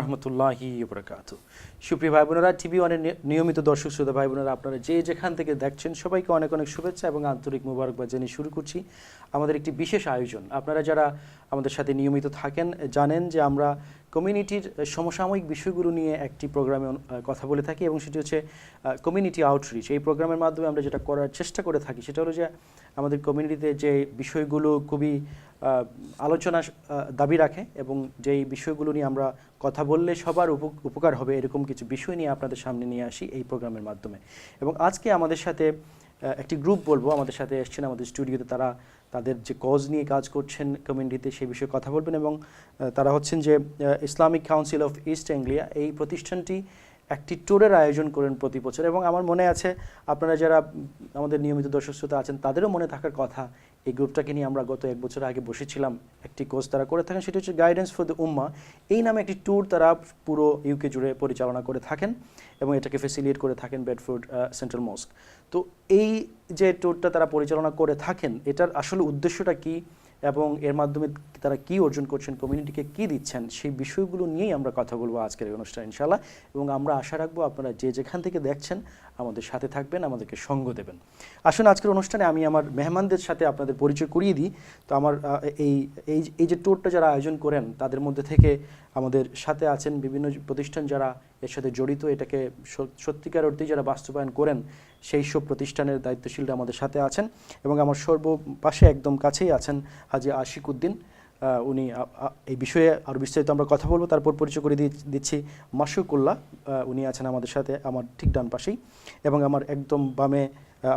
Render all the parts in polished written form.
রহমতুল্লাহি ওয়া বারাকাতুহু। সুপ্রিয় ভাই বোনেরা, টিভি ওয়ানের নিয়মিত দর্শক শ্রোতা ভাই বোনেরা, আপনারা যে যেখান থেকে দেখছেন সবাইকে অনেক অনেক শুভেচ্ছা এবং আন্তরিক মোবারকবাদ জানিয়ে শুরু করছি আমাদের একটি বিশেষ আয়োজন। আপনারা যারা আমাদের সাথে নিয়মিত থাকেন জানেন যে আমরা কমিউনিটির সমসাময়িক বিষয়গুলো নিয়ে একটি প্রোগ্রামে কথা বলে থাকি এবং সেটি হচ্ছে কমিউনিটি আউটরিচ। এই প্রোগ্রামের মাধ্যমে আমরা যেটা করার চেষ্টা করে থাকি সেটা হলো যে আমাদের কমিউনিটিতে যে বিষয়গুলো খুবই আলোচনা দাবি রাখে এবং যেই বিষয়গুলো নিয়ে আমরা কথা বললে সবার উপকার হবে এরকম কিছু বিষয় নিয়ে আপনাদের সামনে নিয়ে আসি এই প্রোগ্রামের মাধ্যমে। এবং আজকে আমাদের সাথে একটি গ্রুপ বলবো আমাদের সাথে এসছেন আমাদের স্টুডিওতে, তারা তাদের যে কজ নিয়ে কাজ করছেন কমিউনিটিতে সেই বিষয়ে কথা বলবেন এবং তারা হচ্ছেন যে Islamic council of east Anglia. এই প্রতিষ্ঠানটি একটি ট্যুরের আয়োজন করেন প্রতি বছর এবং আমার মনে আছে আপনারা যারা আমাদের নিয়মিত দর্শক শ্রোতা আছেন তাদেরও মনে থাকার কথা এই গ্রুপটাকে নিয়ে আমরা গত 1 বছর আগে বসেছিলাম। একটি কোর্স তারা করে থাকেন, সেটি হচ্ছে গাইডেন্স ফর দ্য উম্মাহ। এই নামে একটি ট্যুর তারা পুরো ইউকে জুড়ে পরিচালনা করে থাকেন এবং এটাকে ফেসিলিটেট করে থাকেন বেডফোর্ড সেন্ট্রাল মস্ক। তো এই যে ট্যুরটা তারা পরিচালনা করে থাকেন এটার আসলে উদ্দেশ্যটা কি এবং এর মাধ্যমে তারা কি অর্জন করছেন, কমিউনিটিকে কি দিচ্ছেন, সেই বিষয়গুলো নিয়েই আমরা কথা বলবো আজকের এই অনুষ্ঠান ইনশাআল্লাহ। এবং আমরা আশা রাখবো আপনারা যে যেখান থেকে দেখছেন আমাদের সাথে থাকবেন, আমাদেরকে সঙ্গ দেবেন। আসুন আজকের অনুষ্ঠানে আমি আমার মেহমানদের সাথে আপনাদের পরিচয় করিয়ে দিই। তো আমার এই যে ট্যুরটা যারা আয়োজন করেন তাদের মধ্যে থেকে আমাদের সাথে আছেন বিভিন্ন প্রতিষ্ঠান যারা এর সাথে জড়িত, এটাকে সত্যিকার অর্থে যারা বাস্তবায়ন করেন সেই সব প্রতিষ্ঠানের দায়িত্বশীলরা আমাদের সাথে আছেন এবং আমার সর্বপাশে একদম কাছেই আছেন হাজি আশিক উদ্দিন। উনি এই বিষয়ে আরও বিস্তারিত আমরা কথা বলবো। তারপর পরিচয় করে দিচ্ছি মাসুকুল্লাহ, উনি আছেন আমাদের সাথে আমার ঠিক ডান পাশেই এবং আমার একদম বামে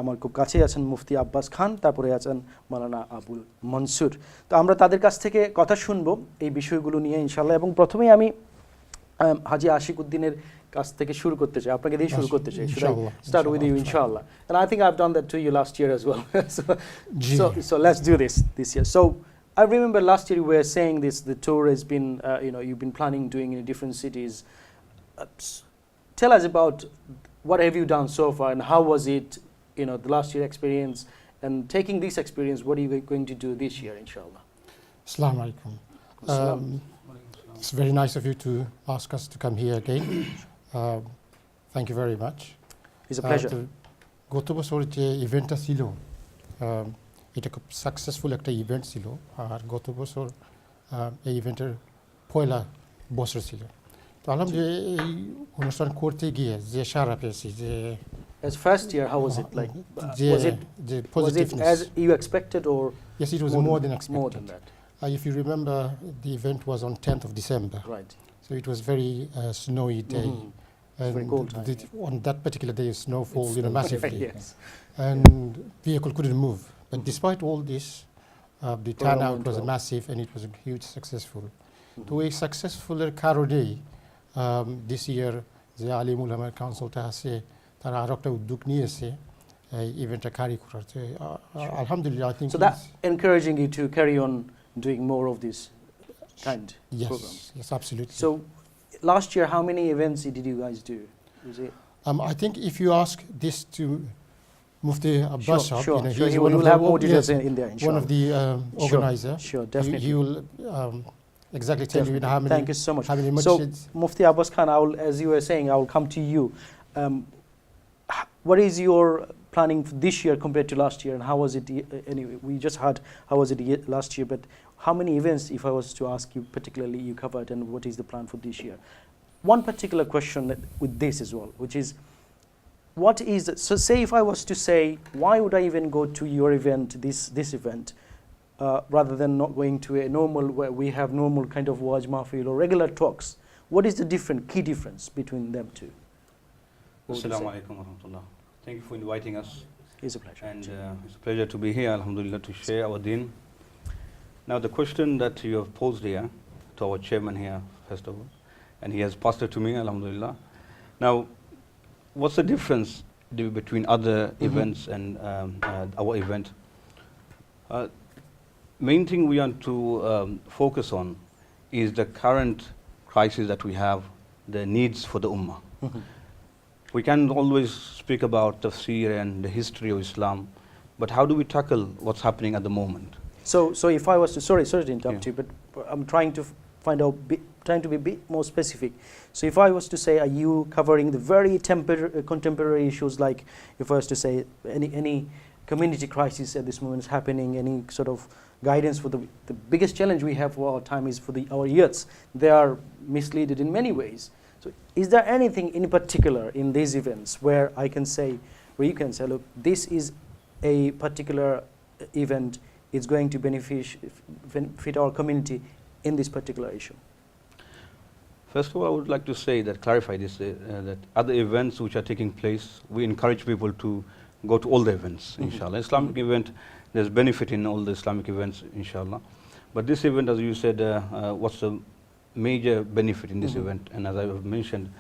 আমার খুব কাছেই আছেন মুফতি আব্বাস খান, তারপরে আছেন মাওলানা আবুল মনসুর। তো আমরা তাদের কাছ থেকে কথা শুনবো এই বিষয়গুলো নিয়ে ইনশাআল্লাহ। এবং প্রথমেই আমি হাজি আশিক উদ্দিনের কাছ থেকে শুরু করতে চাই, আপনাকে দিয়ে শুরু করতে চাই। Should I start with you, inshallah? And I think I've done that to you last year as well. so let's do this year. So I remember last year you were saying this, the tour has been, you've been planning doing in different cities. Tell us about what have you done so far and how was it, the last year experience, and taking this experience, what are you going to do this year, inshallah? Assalamu alaikum. It's very nice of you to ask us to come here again. Thank you very much. It's a pleasure. গত বছর যে ইভেন্টটা ছিল এটা খুব successful একটা event ছিল আর গত বছর এই ইভেন্টের পয়লা বছর ছিল। তো আলহামদুলিল্লাহ এই অনুষ্ঠান করতে গিয়ে যে সারা পেয়েছি যে As first year, how was it like? Was it as you expected or? Yes, it was more than expected. More than that. If you remember, the event was on 10th of December. Right. So it was very snowy day. And very cold time. On that particular day, snowfall, massively. Yes. And vehicle couldn't move. But despite all this, the turnout was massive and it was a huge successful. To a successful Karode, this year, the Alim Ulama Council আছে তারা আর একটা উদ্যোগ নিয়েছে এই ইভেন্টটা carry করার। Alhamdulillah, I think. So that encouraging you to carry on doing more of this kind programs. Yes, absolutely. So last year, how many events did you guys do? Was it? I think if you ask this to Mufti Abbas, sure. He's He one will of have more details in there, inshallah. One of the organizer. Sure, definitely. He will exactly tell you how many. Thank you so much. How many so masjids. Mufti Abbas Khan, as you were saying, I will come to you. What is your planning for this year compared to last year, and how was it? Anyway, we just heard how was it last year, but how many events, if I was to ask you particularly, you covered, and what is the plan for this year? One particular question with this as well, which is, so say if I was to say, why would I even go to your event, this event, rather than not going to a normal, where we have normal kind of waj mahfil or regular talks? What is the key difference between them two? Assalamu alaikum wa rahmatullah. Thank you for inviting us. It's a pleasure. And it's a pleasure to be here, alhamdulillah, to share our deen. Now the question that you have posed here to our chairman here, first of all, and he has passed it to me, alhamdulillah. Now, what's the difference between other events and our event? Main thing we want to focus on is the current crisis that we have, the needs for the ummah. We can always speak about tafsir and the history of Islam, but how do we tackle what's happening at the moment? So if I was to, sorry to interrupt you, but I'm trying to trying to be a bit more specific. So if I was to say, are you covering the very contemporary issues, like if I was to say any community crisis at this moment is happening, any sort of guidance for the biggest challenge we have for our time is for our youths. They are misleaded in many ways. So is there anything in particular in these events where I can say, where you can say, look, this is a particular event, it's going to benefit our community in this particular issue? First of all, I would like to say that, clarify this, that other events which are taking place, we encourage people to go to all the events, inshallah. Islamic event, there's benefit in all the Islamic events, inshallah. But this event, as you said, what's the major benefit in this event? And as I have mentioned,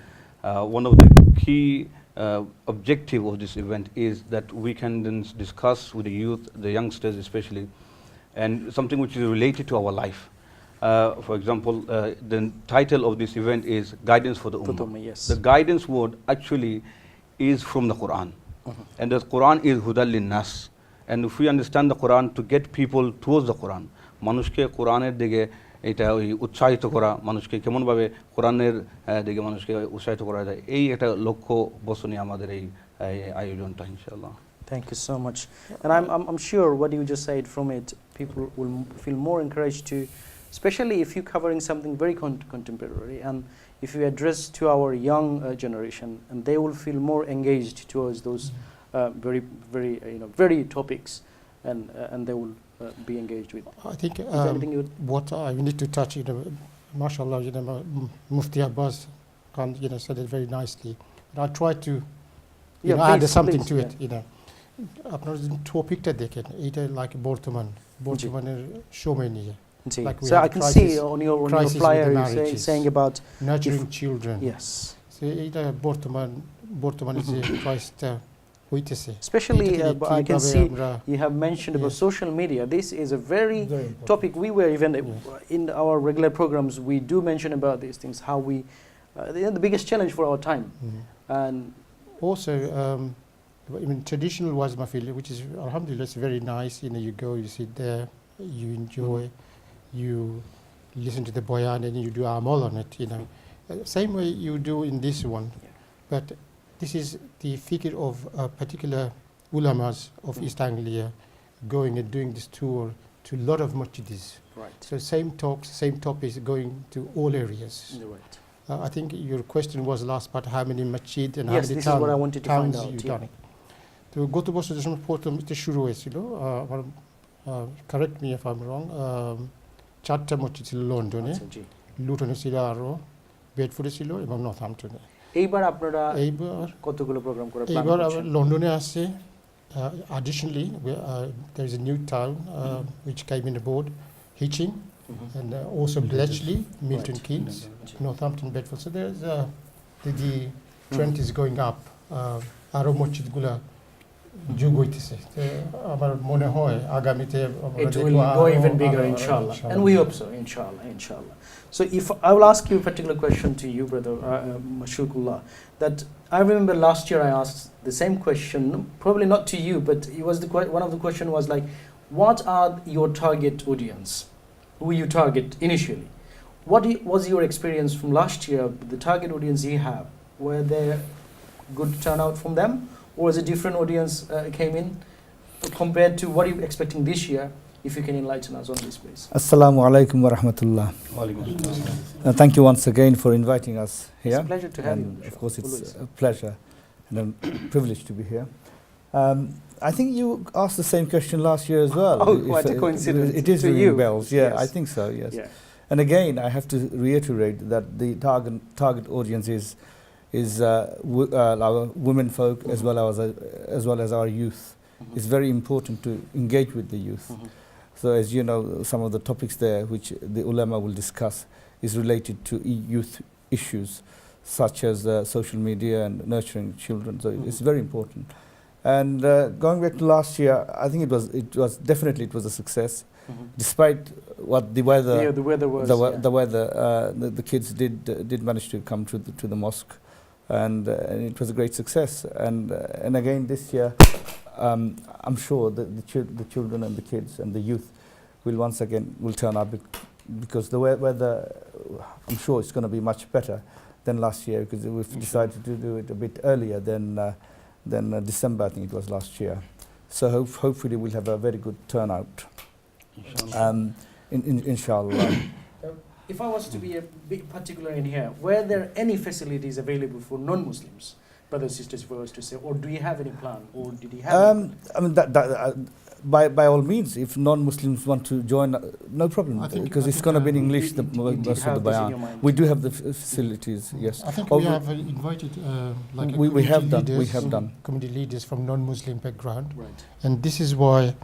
one of the key objective of this event is that we can then discuss with the youth, the youngsters especially, and something which is related to our life. For example, the title of this event is Guidance for the Ummah. Yes. The guidance word actually is from the Quran. And the Quran is Hudal Linnas. And if we understand the Quran to get people towards the Quran, মানুষকে কোরআনের দিকে এটা ওই উৎসাহিত করা, মানুষকে কেমনভাবে কোরআনের দিকে মানুষকে উৎসাহিত করা যায়, এই একটা লক্ষ্য বসনে আমাদের এই আয়োজনটা ইনশাআল্লাহ. Thank you so much. And I'm sure what you just said from it, people will feel more encouraged to, especially if you're covering something very contemporary, and if you address to our young generation, and they will feel more engaged towards those very topics, and they will be engaged with. I think what I need to touch, mashallah, Mufti Abbas said it very nicely. But I try to add something to it. আপনার টপিকটা দেখেন, এটা like বর্তমানের সময় নিয়ে. Like so I can see on your flyer saying about nurturing children. Yes. So এটা বর্তমানে যে ক্রাইসটা হইতেছে, especially I can see you have mentioned about social media. This is a very topic we were even in our regular programs we do mention about these things, how we the biggest challenge for our time. And also traditional was mafil, which is alhamdulillah, it's very nice. You go, you sit there, you enjoy, you listen to the bayan, and you do amal on it. Same way you do in this one, but this is the figure of particular ulamas of East Anglia going and doing this tour to a lot of masjids. Right. So same talks, same topics going to all areas. Right. I think your question was last part, how many masjid and how many this is what I wanted to find out. তো গত বছর যখন প্রথম এটা শুরু হয়েছিল, correct me if I am রং, 4টা মসজিদ ছিল লন্ডনে, লুটনে ছিল আরো, বেডফোর্ডে ছিল এবং নর্থহ্যাম্পটনে। এইবার আপনারা কতগুলো প্রোগ্রাম করে প্ল্যান এইবার করছেন? লন্ডনে আছে, additionally there is a new town which came in the board, Hitching, and also Bletchley, Milton Keynes, Northampton, Bedford. So there's the trend is going up. আরো মসজিদগুলা যোগ হইতেছে, আমার মনে হয় আগামীতে it will go even bigger, inshallah. And we hope so, inshallah. So if I will ask you a particular question to you, brother Mashruqullah, that I remember last year I asked the same question, probably not to you, but it was one of the question was like, what are your target audience? Who you target initially? What was your experience from last year, the target audience you have? Were there good turnout from them, or is a different audience came in compared to what you're expecting this year? If you can enlighten us on this, please. Assalamu alaikum wa rahmatullah. Thank you once again for inviting us here. It's a pleasure to have you. Of course, it's a pleasure and a privilege to be here. I think you asked the same question last year as well. Oh, quite a coincidence. It is ringing bells. Yeah, yes. I think so. Yes. Yeah. And again, I have to reiterate that the target audience is our women folk as well as our youth. It's very important to engage with the youth. So as you know, some of the topics there which the ulama will discuss is related to youth issues such as social media and nurturing children. So it's very important. And going back to last year, I think it was definitely a success, despite what the weather. Yeah, the weather was. The weather. The kids did manage to come to the mosque, and it was a great success. And again this year, I'm sure that the children and the kids and the youth will once again turn up, because the weather I'm sure it's going to be much better than last year, because we've decided to do it a bit earlier than December, I think it was last year. So hopefully we'll have a very good turnout. Inshallah. If I was to be a bit particular in here, were there any facilities available for non-Muslims, brothers and sisters, if I was to say, or do you have any plan, or did you have any plan? I mean, by all means, if non-Muslims want to join, no problem, because it's going to be in English, most of the bayan. We do have the facilities, yes. I think we have invited we have done community leaders from non-Muslim background, Right. and this is why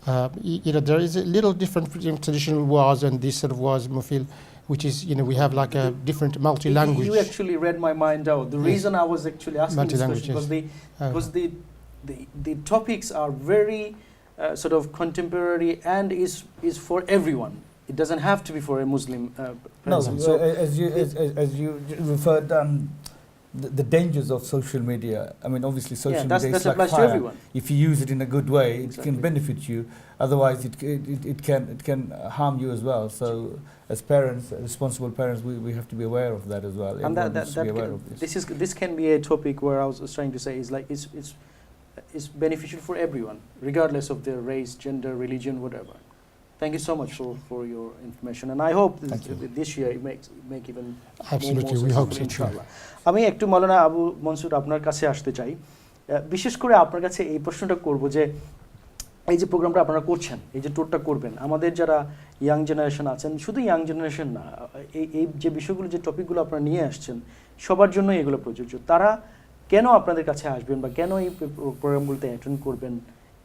there is a little different between traditional wars and this sort of wars, Mufil, which is we have like a different multi-language. You actually read my mind out. The reason I was actually asking this question was because the topics are very sort of contemporary and is for everyone. It doesn't have to be for a Muslim person. No, as you referred, the dangers of social media. I mean, obviously, social media is like applies fire. to everyone. If you use it in a good way, Exactly. it can benefit you. Otherwise, it can harm you as well. So, as parents, responsible parents, we have to be aware of that as well. And Everyone needs to be aware of this. this can be a topic where I was trying to say is like it's beneficial for everyone, regardless of their race, gender, religion, whatever. Thank you so much for your information, and I hope this year it make even Absolutely, more we hope so too. ইনশাআল্লাহ। আমি একটু মাওলানা আবু মনসুর আপনার কাছে আসতে চাই, বিশেষ করে আপনার কাছে এই প্রশ্নটা করব যে এই যে প্রোগ্রামটা আপনারা করছেন, এই যে ট্যুরটা করবেন, আমাদের যারা ইয়াং জেনারেশন আছেন, শুধু ইয়াং জেনারেশন না, এই যে বিষয়গুলো, যে টপিকগুলো আপনারা নিয়ে আসছেন, সবার জন্যই এগুলো প্রযোজ্য। তারা কেন আপনাদের কাছে আসবেন বা কেন এই প্রোগ্রামগুলোতে অ্যাটেন্ড করবেন,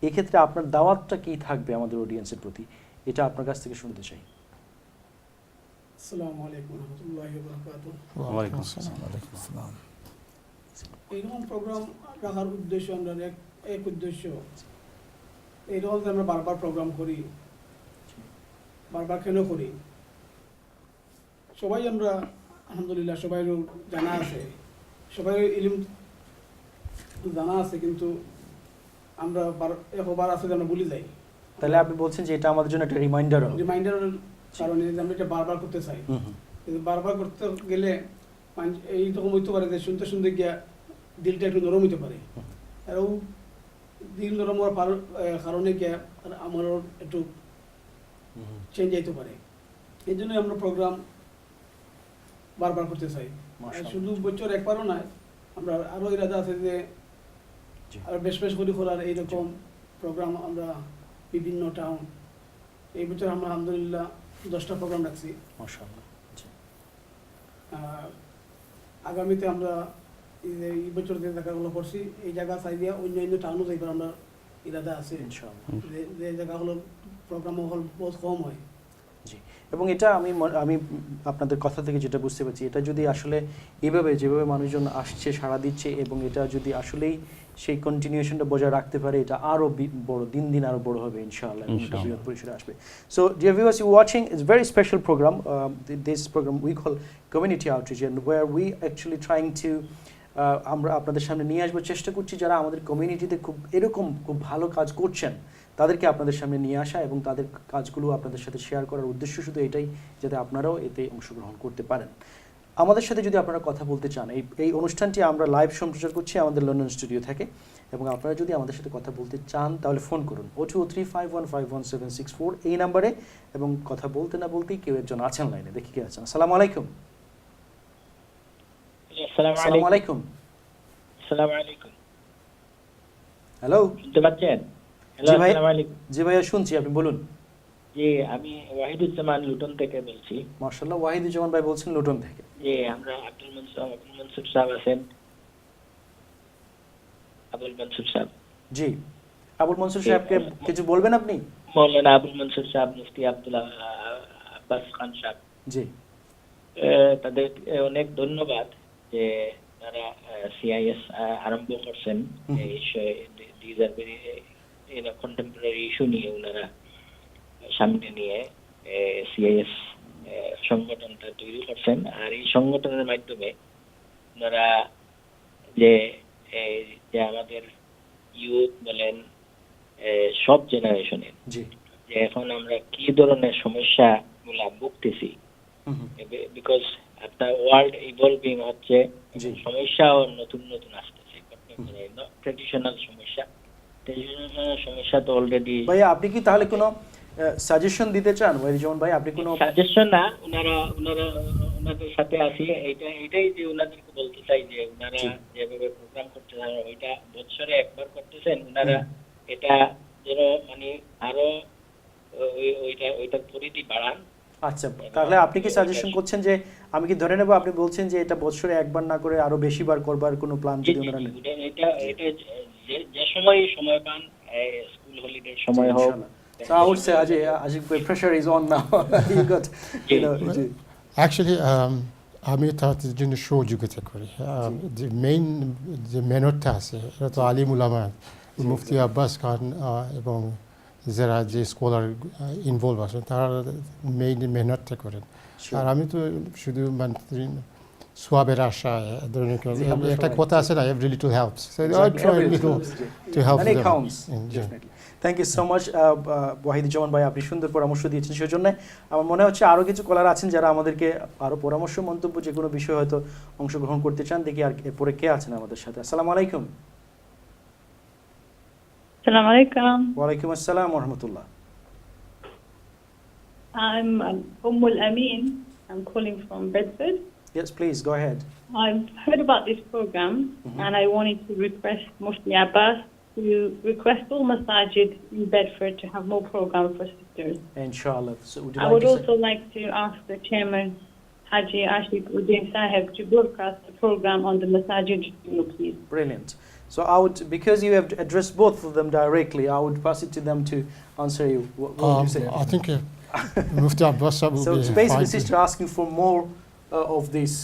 এক্ষেত্রে আপনার দাওয়াতটা কি থাকবে আমাদের অডিয়েন্সের প্রতি, এটা আপনার কাছ থেকে শুনতে চাই। আসসালামু আলাইকুম ওয়া রাহমাতুল্লাহি ওয়া বারাকাতুহু। ওয়ালাইকুম আসসালাম। এইরকম প্রোগ্রাম রাখার উদ্দেশ্য আমরা এক উদ্দেশ্য, এইরকম যে আমরা বারবার প্রোগ্রাম করি, বারবার কেন করি, সবাই আমরা আলহামদুলিল্লাহ সবাই জানা আছে, সবাই ইলম জানা আছে, কিন্তু আমরা একবার আছে যে আমরা ভুলে যাই। তাহলে আপনি বলছেন যে এটা আমাদের জন্য একটা রিমাইন্ডারের কারণে যে আমরা এটা বারবার করতে চাই, কিন্তু বারবার করতে গেলে এইরকম হইতে পারে যে শুনতে শুনতে গিয়া দিলটা একটু নরম হইতে পারে, আর ও দিল নরম হওয়ার কারণে গিয়া আমারও একটু চেঞ্জ আইতে পারে। এই জন্যই আমরা প্রোগ্রাম বারবার করতে চাই, শুধু বছর একবারও নয়, আমরা আরও ইরাদা আছে যে আরো বেশ বেশ করে করার এইরকম প্রোগ্রাম আমরা বিভিন্ন টাউন। এই বছর আমরা আলহামদুলিল্লাহ 10টা প্রোগ্রাম রাখছি। মাশাআল্লাহ। আগামীতে আমরা এই বছর যে জায়গাগুলো করছি, এই জায়গা চাই দিয়া অন্যান্য টাউনও যাইবার আমরা ইরাদা আছে ইনশাআল্লাহ। যে জায়গাগুলো প্রোগ্রাম হল বহুত কম হয়। জি, এবং এটা আমি আপনাদের কথা থেকে যেটা বুঝতে পারছি, এটা যদি আসলে যেভাবে মানুষজন আসছে, সাড়া দিচ্ছে, এবং এটা যদি আসলেই সেই কন্টিনিউশনটা বজায় রাখতে পারে, এটা আরো বড় দিন আরো বড় হবে ইনশাআল্লাহ, এবং এটা বৃহৎ পরিসরে আসবে। So dear viewers, you watching it's very special programme, this programme we call community outreach, and where we actually trying to আমরা আপনাদের সামনে নিয়ে আসবো, চেষ্টা করছি যারা আমাদের কমিউনিটিতে খুব ভালো কাজ করছেন তাদেরকে আপনাদের সামনে নিয়ে আসা, এবং তাদের কাজগুলো আপনাদের সাথে শেয়ার করার উদ্দেশ্য শুধু এটাই, যাতে আপনারাও এতে অংশগ্রহণ করতে পারেন। আমাদের সাথে যদি আপনারা কথা বলতে চান, এই অনুষ্ঠানটি আমরা লাইভ সম্প্রচার করছি আমাদের লন্ডন স্টুডিও থেকে, এবং আপনারা যদি আমাদের সাথে কথা বলতে চান তাহলে ফোন করুন 020351511764 এই নাম্বারে, এবং কথা বলতে না বলতেই কেউ একজন আছেন লাইনে, দেখি কে আছেন। আসসালামু আলাইকুম। আসসালামু আলাইকুম। আসসালামু আলাইকুম। হ্যালো, শুনতে পাচ্ছেন? হ্যালো, আসসালামু আলাইকুম। জি ভাইয়া, শুনছি, আপনি বলুন। জি, আমি ওয়াহিদুজ্জামান লুটন থেকে বলছি। মাশাআল্লাহ, ওয়াহিদুজ্জামান ভাই বলছেন লুটন থেকে। জি, আমরা আব্দুল মনসুর সাহেব আছেন, আবুল মনসুর সাহেব। জি, আবুল মনসুর সাহেবকে কিছু বলবেন আপনি? মৌলানা আবুল মনসুর সাহেব, মুফতি আব্দুল্লাহ আব্বাস খান সাহেব। জি, তাদের অনেক ধন্যবাদ যে তারা সিআইএস আরম্ভ করছেন। These are very contemporary issue নিয়ে ওনারা সামনে নিয়ে সিআইএস সংগঠনটা তৈরি করছেন, আর এই সংগঠনের মাধ্যমে ওনারা যে আমাদের ইউথ বলেন, সব জেনারেশনের, যে এখন আমরা কি ধরনের সমস্যা গুলা ভুগতেছি, বিকজ আপনার ওয়ার্ল্ড ইভলভিং হচ্ছে, জি। সমস্যাও নতুন নতুন আসতেছে, ট্রেডিশনাল সমস্যা তো অলরেডি। ভাইয়া আপনি কি তাহলে কোনো সাজেশন দিতে চান যেমন ভাই আপনি কোনো সাজেশন না, ওনাদের সাথে আসি, এটাই যে ওনাদেরকে বলতে চাই যে ওনারা যেভাবে প্রোগ্রাম করতেছেন ওইটা বছরে একবার করতেছেন, ওনারা এটা যেন মানে আরো ওইটার পরিধি বাড়ান। আচ্ছা, তাহলে আপনি কি সাজেশন করছেন যে আমি কি ধরে নেব আপনি বলছেন যে এটা বছরে একবার না করে আরো বেশিবার করবার কোনো প্ল্যান যদি ওনারা নেন? এটা যে সময় পান, স্কুল হলিডের সময় হোক। So I would say Ajik pressure is on now. You got Actually, আমি তার জন্য সহযোগিতা করি। যে মেহনতটা আছে এটা তো আলিম উলামা মুফতি আব্বাস খান এবং যারা যে স্কলার ইনভলভ আছেন তারা মেইন মেহনতটা করেন। আর আমি তো শুধু মানে সোয়াবের আশা ধরনের একটা কথা আছে না, every little helps. So I try to help and it them. counts, definitely. Thank you so much, Wahiduzzaman ভাই, আপনি সুন্দর পরামর্শ দিয়েছেন সেজন্য। আমার মনে হচ্ছে আরও কিছু কলার আছেন যারা আমাদেরকে আরও পরামর্শ মন্তব্য যে কোনো বিষয়ে হয়তো অংশগ্রহণ করতে চান। দেখি আর এরপরে কে আছেন আমাদের সাথে। আসসালামু আলাইকুম। Assalamu alaikum. ওয়ালাইকুম আসসালাম ওয়া রাহমাতুল্লাহ। I'm Ummul Amin. I'm calling from Bedford. Yes, please go ahead. I've heard about this program and I wanted to request Mufti Abbas to request all masajid in Bedford to have more programs for sisters. Inshallah. So I would also like to ask the chairman, Haji Ashik Uddin Sahib, to broadcast the program on the masajid, please. Brilliant. So I would, because you have addressed both of them directly, I would pass it to them to answer you. What would you say? I think Mufti Abbas will So be it's basically fine. sister asking for more of these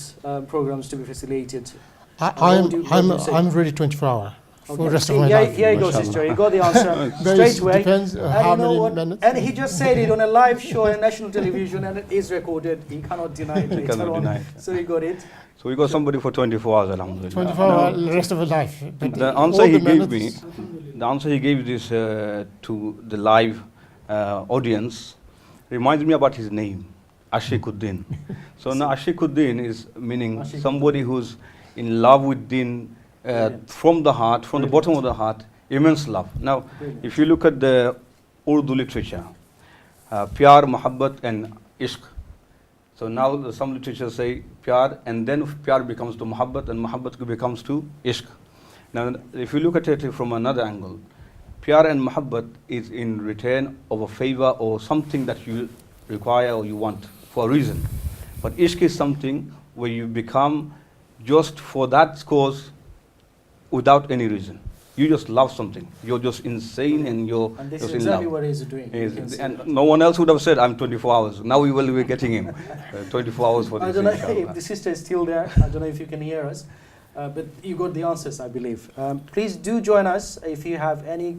programs to be facilitated. I'm ready 24-hour for the rest of my here, life. here you go, sister. You got the answer straight away. Depends And how you know many what? minutes. And he just said it on a live show on national television, and it is recorded. He cannot deny it later cannot on. deny it. So he got it. So we got somebody for 24 hours, alhamdulillah. 24-hour the rest of my life. But The all answer he the gave minutes- me, the answer he gave this to the live audience reminds me about his name, Ashikuddin. So now Ashikuddin is meaning Ashikuddin. somebody who's in love with Din from the heart, from the bottom of the heart, immense love. Now, if you look at the Urdu literature, pyar, muhabbat and ishq. So now some literatures say pyar, and then pyar becomes to muhabbat, and muhabbat becomes to ishq. Now, if you look at it from another angle, pyar and muhabbat is in return of a favor or something that you require or you want for a reason. But ishq is something where you become just for that cause without any reason. You just love something. You're just insane and you're And this just is in exactly love. what he's doing. You can see And that. no one else would have said, I'm 24 hours. Now we will be getting him. 24 hours for I this, don't know inshallah. if the sister is still there. I don't know if you can hear us. But you got the answers, I believe. Please do join us if you have any,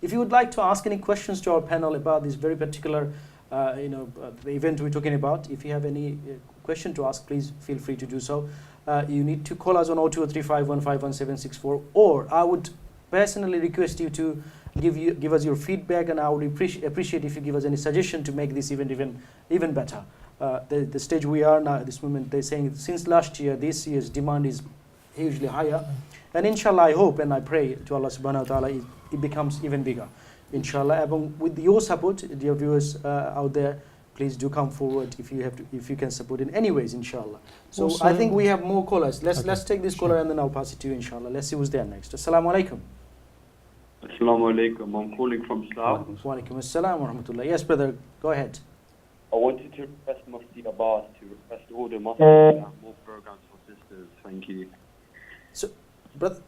if you would like to ask any questions to our panel about this very particular, the event we're talking about. If you have any question to ask, please feel free to do so. You need to call us on 0235151764, or I would personally request you to give us your feedback, and I would appreciate if you give us any suggestion to make this event even better. The stage we are now at this moment, they're saying since last year, this year's demand is hugely higher, and inshallah I hope and I pray to Allah subhanahu wa ta'ala it becomes even bigger, inshallah. And with your support, dear viewers out there, please do come forward if you can support in any ways, inshallah. So Also- I think we have more callers. Let's take this Sure. caller and then I'll pass it to you, inshallah. Let's see who's there next. Assalamu alaikum. Assalamu alaikum. I'm calling from Slough. Wa alaikum assalam wa rahmatullah. Yes, brother, go ahead. I wanted to request Mufti Abbas to request all the Muslims to have more programs for sisters. Thank you.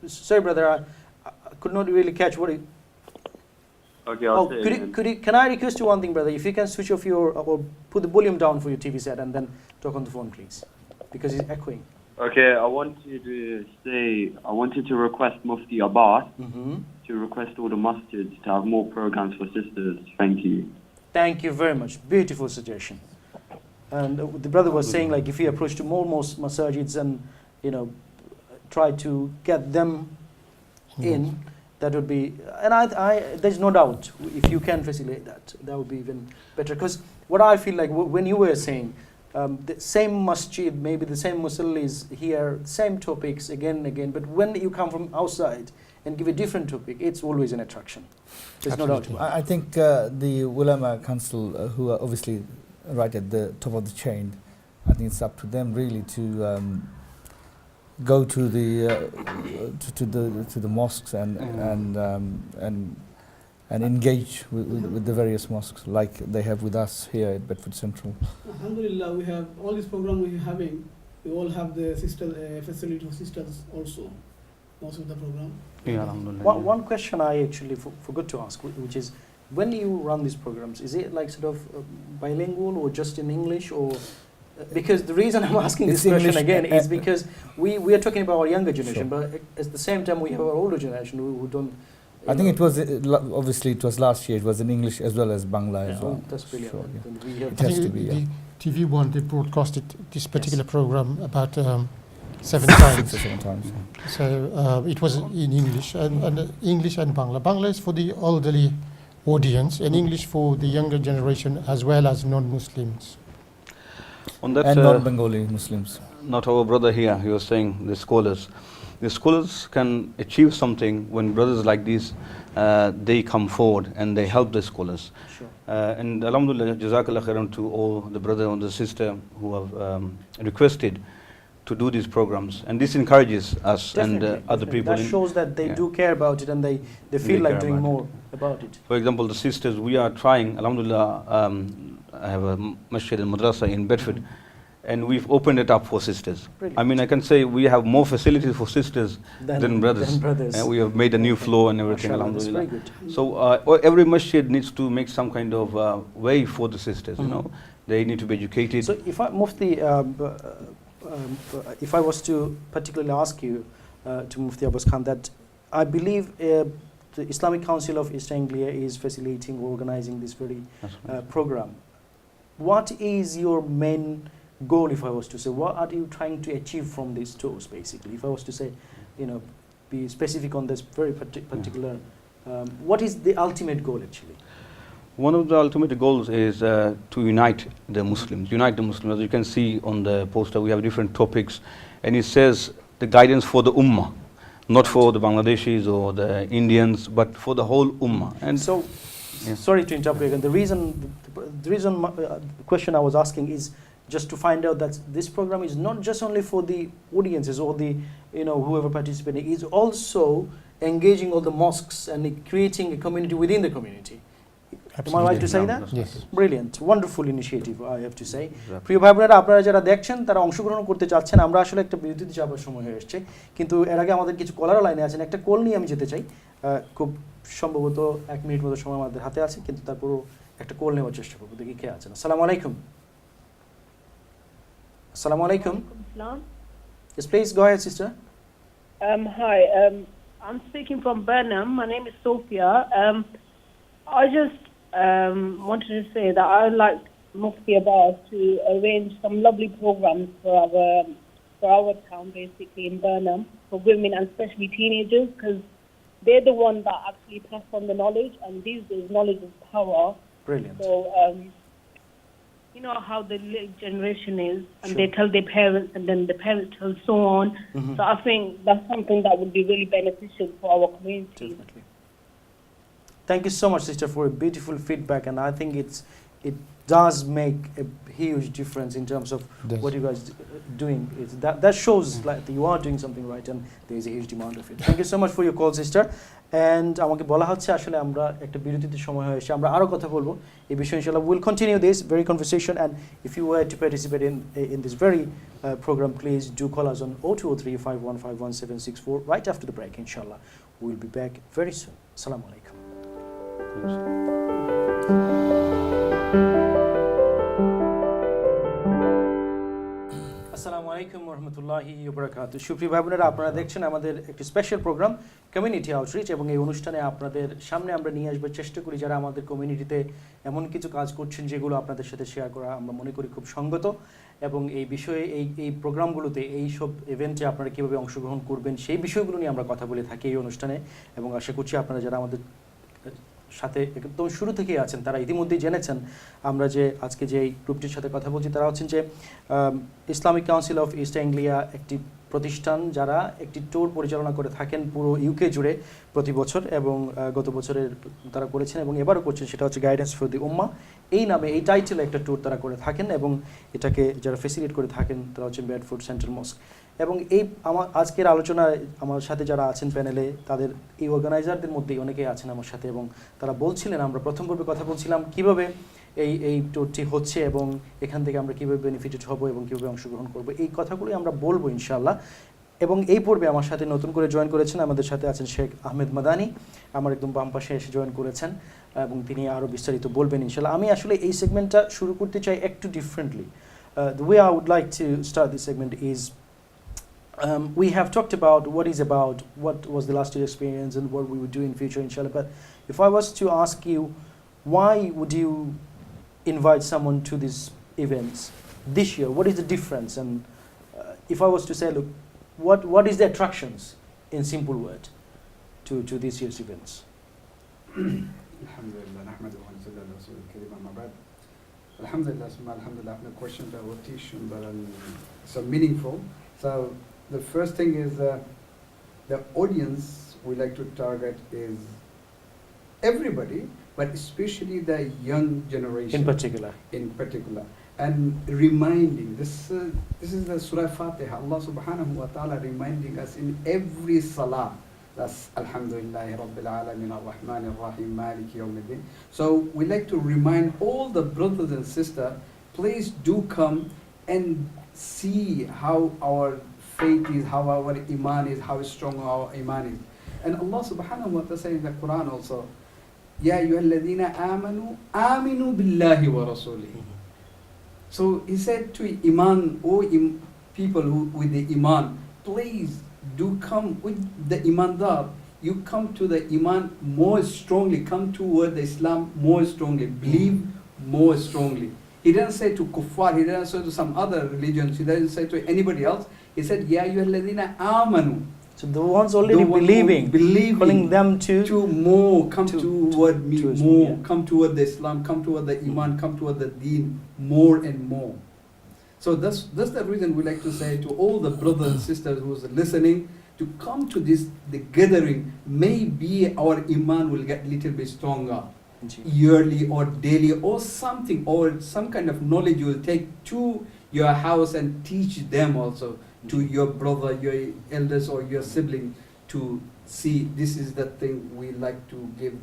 Sorry, brother, I could not really catch what you... Okay, I'll say it again. Can I request you one thing, brother? If you can switch off or put the volume down for your TV set and then talk on the phone, please, because it's echoing. Okay, I wanted to request Mufti Abbas to request all the masjids to have more programs for sisters. Thank you. Thank you very much. Beautiful suggestion. And the brother was saying, like, if we approach to more masajids and try to get them in, that would be, and I there's no doubt if you can facilitate that, that would be even better. Because what I feel like when you were saying, the same masjid, maybe the same musallis here, same topics again and again, but when you come from outside and give a different topic, it's always an attraction. There's no doubt about it. I think the Ulama Council, who are obviously right at the top of the chain, I think it's up to them really to go to the mosques and engage with the various mosques like they have with us here at Bedford Central. Alhamdulillah, we have all this program we're having. We all have the sister facility for sisters also. Most of the program. Yeah, alhamdulillah. One question I actually forgot to ask, which is, when you run these programs, is it like sort of bilingual or just in English, or because the reason I'm asking this question again is because we are talking about our younger generation, but at the same time we have our older generation who don't. I think it was obviously it was last year. It was in English as well as Bangla as well. That's brilliant. Sure, yeah. Then we have It has to be. The TV1, they broadcasted this particular program about 7 6 times. or 7 times. So it was in English and English and Bangla. Bangla is for the elderly audience, and English for the younger generation as well as non-Muslims. On that, And non-Bengali Muslims. not our brother here, he was saying the scholars. The scholars can achieve something when brothers like these, they come forward and they help the scholars. Sure. And alhamdulillah, jazakallah khairan to all the brother and the sister who have requested to do these programs. And this encourages us and other people. That shows that they do care about it and they feel like care doing about more about it. For example, the sisters, we are trying, alhamdulillah, I have a masjid and madrasa in Bedford, and we've opened it up for sisters. Brilliant. I mean, I can say we have more facilities for sisters than brothers. And we have made a new floor and everything, Mashallah, that's alhamdulillah. very good. So every masjid needs to make some kind of way for the sisters, you know. They need to be educated. So if I Mufti, if I was to particularly ask you to Mufti Abbas Khan, that I believe the Islamic Council of East Anglia is facilitating, organizing this very program. What is your main goal, if I was to say? What are you trying to achieve from these tours, basically? If I was to say, be specific on this very particular, what is the ultimate goal, actually? One of the ultimate goals is to unite the Muslims. As you can see on the poster, we have different topics, and it says the guidance for the Ummah, not for the Bangladeshis or the Indians, but for the whole Ummah. And so, sorry to interrupt you again. The reason question I was asking is just to find out that this program is not just only for the audiences or the whoever participating, is also engaging all the mosques and creating a community within the community. Am I right to say that? Yes. Brilliant, wonderful initiative, I have to say. প্রিয় ভাই বোনেরা, আপনারা যারা দেখছেন তারা অংশগ্রহণ করতে চাচ্ছেন, আমরা আসলে একটা বিরতিতে যাবার সময় হয়ে এসেছে, কিন্তু এর আগে আমাদের কিছু কলার লাইনে আছেন। একটা কল নিয়ে আমি যেতে চাই, খুব সম্ভবত 1 মিনিট মতো সময় আমাদের হাতে আছে, কিন্তু তারপরও একটা কল নেওয়ার চেষ্টা করবো, দেখি কে আছেন। আসসালামু আলাইকুম। Assalamu alaikum. Yes, please go ahead, sister. Hi, I'm speaking from Burnham. My name is Sophia. I just wanted to say that I would like Mufti Abbas to arrange some lovely programs for our town, basically in Burnham, for women and especially teenagers, because they're the ones that actually pass on the knowledge, and these days knowledge is power. Brilliant. So, you know how the little generation is, and they tell their parents, and then the parents tell so on. So I think that's something that would be really beneficial for our community. Definitely. Thank you so much, sister, for a beautiful feedback, and I think it does make a huge difference in terms of what you guys doing. That shows like you are doing something right, and there is a huge demand of it. Thank you so much for your call, sister. And আমাকে বলা হচ্ছে আসলে আমরা একটা বিরতিতে সময় হয়ে এসেছে, আমরা আরো কথা বলবো এই বিষয়ে ইনশাআল্লাহ। We'll continue this very conversation, and if you were to participate in this very program, please do call us on 0203515174 right after the break, inshallah. We'll be back very soon. Assalamu alaikum. আসসালামু আলাইকুম ওয়া রাহমাতুল্লাহি ওয়া বারাকাতুহু। সুপ্রিয় ভাই বোনেরা, আপনারা দেখছেন আমাদের একটি স্পেশাল প্রোগ্রাম কমিউনিটি আউটরিচ, এবং এই অনুষ্ঠানে আপনাদের সামনে আমরা নিয়ে আসবার চেষ্টা করি যারা আমাদের কমিউনিটিতে এমন কিছু কাজ করছেন যেগুলো আপনাদের সাথে শেয়ার করা আমরা মনে করি খুব সঙ্গত, এবং এই বিষয়ে এই প্রোগ্রামগুলোতে এই সব ইভেন্টে আপনারা কীভাবে অংশগ্রহণ করবেন সেই বিষয়গুলো নিয়ে আমরা কথা বলে থাকি এই অনুষ্ঠানে, এবং আশা করছি আপনারা যারা আমাদের সাথে একদম শুরু থেকেই আছেন, তারা ইতিমধ্যেই জেনেছেন আমরা যে আজকে যে এই গ্রুপটির সাথে কথা বলছি, তারা হচ্ছেন যে Islamic council of east Anglia, একটি প্রতিষ্ঠান যারা একটি ট্যুর পরিচালনা করে থাকেন পুরো ইউকে জুড়ে প্রতি বছর, এবং গত বছরের তারা করেছেন এবং এবারও করছেন, সেটা হচ্ছে গাইডেন্স ফর দি উম্মাহ এই নামে, এই টাইটেলে একটা ট্যুর তারা করে থাকেন, এবং এটাকে যারা ফেসিলিটেট করে থাকেন তারা হচ্ছেন বেডফোর্ড সেন্ট্রাল মস্ক। এবং এই আমার আজকের আলোচনায় আমার সাথে যারা আছেন প্যানেলে, তাদের এই অর্গানাইজারদের মধ্যেই অনেকেই আছেন আমার সাথে, এবং তারা বলছিলেন, আমরা প্রথম পর্বে কথা বলছিলাম কীভাবে এই ট্যুরটি হচ্ছে এবং এখান থেকে আমরা কীভাবে বেনিফিটেড হব এবং কীভাবে অংশগ্রহণ করব, এই কথাগুলোই আমরা বলবো ইনশাআল্লাহ। এবং এই পর্বে আমার সাথে নতুন করে জয়েন করেছেন, আমাদের সাথে আছেন শেখ আহমেদ মাদানি, আমার একদম বাম পাশে এসে জয়েন করেছেন, এবং তিনি আরও বিস্তারিত বলবেন ইনশাআল্লাহ। আমি আসলে এই সেগমেন্টটা শুরু করতে চাই একটু differently. The way I would like to start this segment is we have talked about what was the last year experience and what we would do in future inshallah, but if I was to ask you, why would you invite someone to these events this year? What is the difference? And if I was to say, look, what is the attractions in simple word to this year's events? Alhamdulillah, nahmaduhu wa nusalli ala rasulil kareem, amma ba'd. Alhamdulillah, alhamdulillah, apne question that was teaching but so meaningful. So the first thing is the audience we like to target is everybody, but especially the young generation in particular, and reminding this is the Surah Fatiha, Allah subhanahu wa ta'ala reminding us in every salah. That's Alhamdulillahi Rabbil Alameen Ar-Rahman Ar-Rahim Maliki Yawmiddin. So we like to remind all the brothers and sisters, please do come and see how our faith is, how our iman is, how strong our iman is. And Allah subhanahu wa ta'ala says in the Quran also, Ya ayyuhalladhina amanu aminu billahi wa rasulihi. So he said to iman, people who with the iman, please do come with the imandar. You come to the iman more strongly, come toward the Islam more strongly, believe more strongly. He didn't say to kuffar, he didn't say to some other religions, he didn't say to anybody else. He said, Ya ayyuhalladhina amanu. So the ones already believing, calling them to more, come toward me more, yeah. Come toward the Islam, come toward the iman, come toward the deen more and more. So that's the reason we like to say to all the brothers and sisters who's listening, to come to the gathering. Maybe our iman will get a little bit stronger, yearly or daily or something, or some kind of knowledge you will take to your house and teach them also, to your brother, your elders or your sibling, to see this is the thing we like to give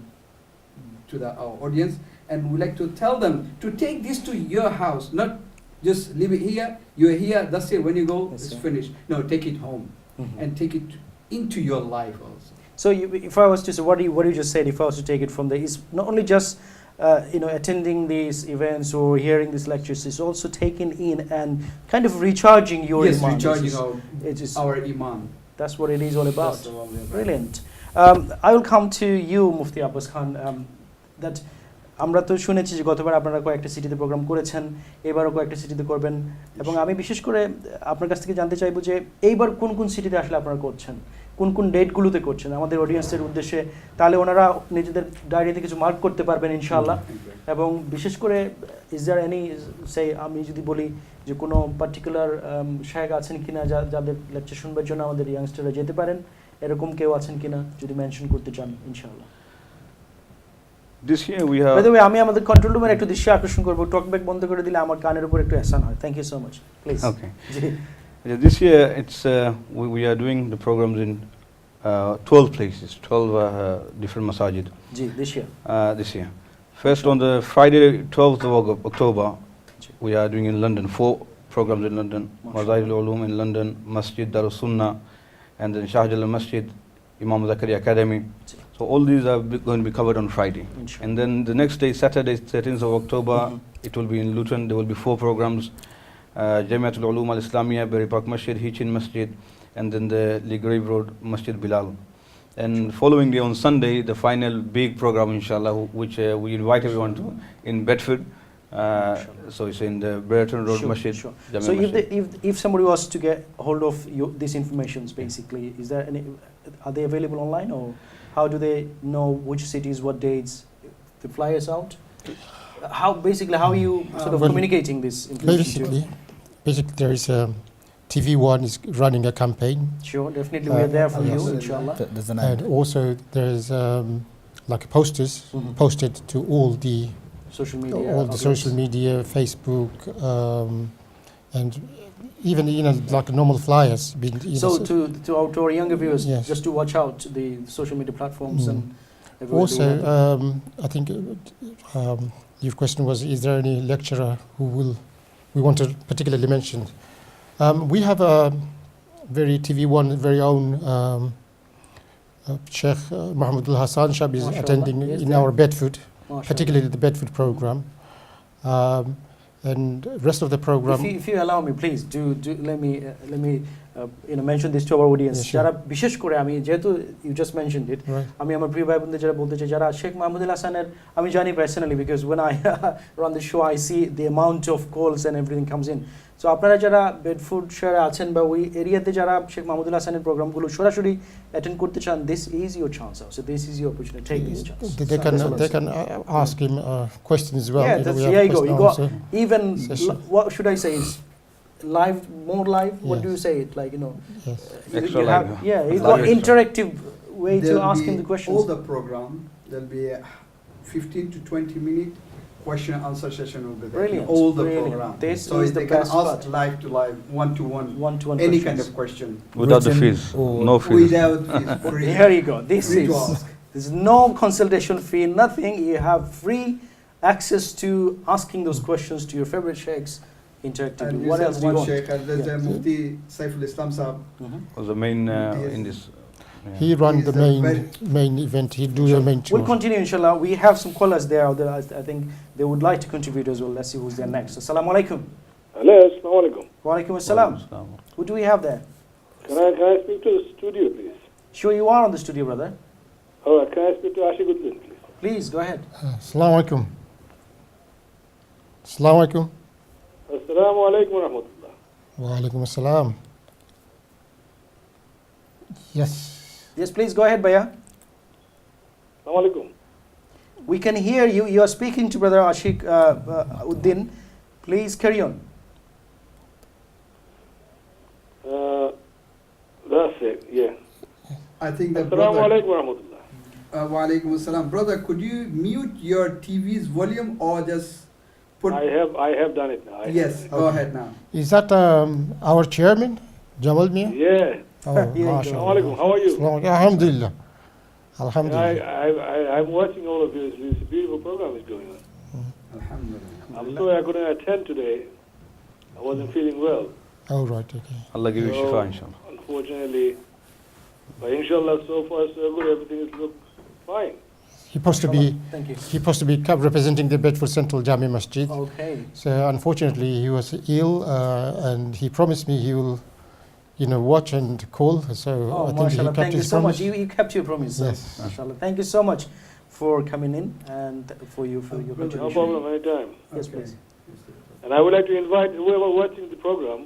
to our audience, and we like to tell them to take this to your house, not just leave it here, you're here, that's it, when you go, it's finished. No, take it home and take it into your life also. So if I was to say, what you just said, if I was to take it from there, is not only just attending these events or hearing these lectures, is also taking in and kind of recharging your iman. Recharging our iman. That's what it is all about. Brilliant. I will come to you, Mufti Abbas Khan. That আমরা তো শুনেছি যে গতবার আপনারা কয়েকটা সিটিতে programme করেছেন, এবারও কয়েকটা সিটিতে করবেন, এবং আমি বিশেষ করে আপনার কাছ থেকে জানতে চাইবো যে এইবার কোন কোন সিটিতে আসলে আপনারা করছেন, কোন কোন ডেটগুলোতে করছেন আমাদের অডিয়েন্সের উদ্দেশ্যে, তাহলে ওনারা নিজেদের ডায়েরিতে কিছু মার্ক করতে পারবেন ইনশাআল্লাহ। এবং বিশেষ করে ইজ দেয়ার এনি সে, আমি যদি বলি যে কোনো পার্টিকুলার শায়েখ আছেন কিনা যাদের লেকচার শুনবার জন্য আমাদের ইয়াংস্টাররা যেতে পারেন, এরকম কেউ আছেন কিনা যদি মেনশন করতে চান ইনশাআল্লাহ। This year we have. By the way, আমি আমাদের কন্ট্রোল রুমের একটু দৃশ্য আকর্ষণ করব, টকব্যাক বন্ধ করে দিলে আমার কানের উপর একটু এহসান হয়। Thank you so much, please. Okay. This year it's we are doing the programs in 12 places, 12 different masajid. This year. First on the Friday 12th of October, we are doing in London 4 programs in London. Mazahir al-Ulum in London, Masjid Darus Sunnah, and then Shah Jalal Masjid, Imam Zakaria Academy. So all these are going to be covered on Friday. And then the next day, Saturday, 13th of October, it will be in Luton. There will be 4 programs. Jamee al-Ulum al-Islamiyah, Berry Park Masjid, Hitchin Masjid, and then the Lee Grave Road, Masjid Bilal. And following day on Sunday, the final big program, inshallah, which we invite everyone to, in Bedford. So it's in the Brereton Road Masjid. Jamee so if somebody was to get hold of these information, basically, is there any, are they available online, or how do they know which cities, what dates? to fly us out? How are you sort of Well, communicating this information to? Basically, there is TV1 is running a campaign, Sure, definitely we are there for yes. you, inshallah. There's an and ad. also there is like posters Mhm. posted to all the Social media. social outlets. media, Facebook, and even like normal flyers. So to our younger viewers, Yes. just to watch out the social media platforms Mm. and everywhere also, they will have I think your question was: is there any lecturer we want to particularly mention? We have a TV1 very own Sheikh Mohammed Al Hassan Shab is Mashallah, attending yes, in there. our Bedford, Mashallah. particularly the Bedford program, and rest of the program. If you allow me, please do let me mention this to our audience. Yeah, sure. যারা বিশেষ করে আমি যেহেতু you just mentioned it, Right. আমি আমার প্রিয় ভাই বোনদের যারা বলতে চাই যারা শেখ মাহমুদুল হাসানের আমি জানি personally because when I run the show I see the amount of calls and everything comes in. So আপনারা যারা বেডফোর্ড শহরে আছেন বা ওই এরিয়াতে যারা শেখ মাহমুদুল হাসানের প্রোগ্রামগুলো সরাসরি অ্যাটেন্ড করতে চান, this is your chance also. This is your opportunity. Take this chance. They can ask him questions as well. Yeah, You know, we that's, have there you go. question You got answer even session. what should I say is more live. What Yes. do you say it like? You know, Yes. Extra you have, live, yeah, you Live got extra. interactive way to There'll ask be him the questions. All the program, there'll be a 15 to 20 minute question and answer session will be there. Brilliant, All the brilliant. program. This so is they the can best ask part. live to live, One-to-one any questions. kind of question. Without the Written fees, or no fees. Without fees, free. Here you go. This Free to is ask. there's no consultation fee, nothing. You have free access to asking those questions to your favorite sheikhs interactively. And you What said else do you one want? sheikh, and there's Yeah. a Mufti Saiful Islam Sahab. Mhm. Was the main Yes. in this. He run He's the a main event. He do the main tour. We'll continue, inshallah. We have some callers there. I think they would like to contribute as well. Let's see who's there next. Assalamu alaikum. Hello, assalamu alaikum. Wa alaikum assalam. Who do we have there? Can I speak to the studio, please? Sure, you are on the studio, brother. All right, can I speak to Ashiguddin, please? Please go ahead. Assalamu alaikum. Assalamu alaikum. Assalamu alaikum wa rahmatullah. Wa alaikum assalam. Yes. Yes, please go ahead, Baya. Assalamu alaikum. We can hear you. You are speaking to Brother Ashik Uddin. Please carry on. That's it, yeah. I think that Assalamu brother. alaikum wa rahmatullah. Wa alaikum assalam. Brother, could you mute your TV's volume or just put? I have done it now. Yes, go ahead now. Is that our chairman, Jamal Mia? Yeah. Oh, Here you go. Assalamu alaikum. How are you? Alhamdulillah. Alhamdulillah. I'm watching all of you. It's a beautiful program is going on. Alhamdulillah. I'm sorry I couldn't attend today. I wasn't feeling well. Oh, right, okay. Allah give you So, shifa, inshallah. Unfortunately, but inshallah, so far so good. Everything is look fine. He supposed to be Thank you. representing the Bedford Central Jamee Masjid. Okay. So unfortunately, he was ill, and he promised me he will, watch and call. So Oh, I think mashallah. he kept Thank you his so much. promise. You kept your promise. Yes. Mashallah. Thank you so much for coming in and for your No contribution. problem, anytime. Yes, Okay. please. And I would like to invite whoever watching the program.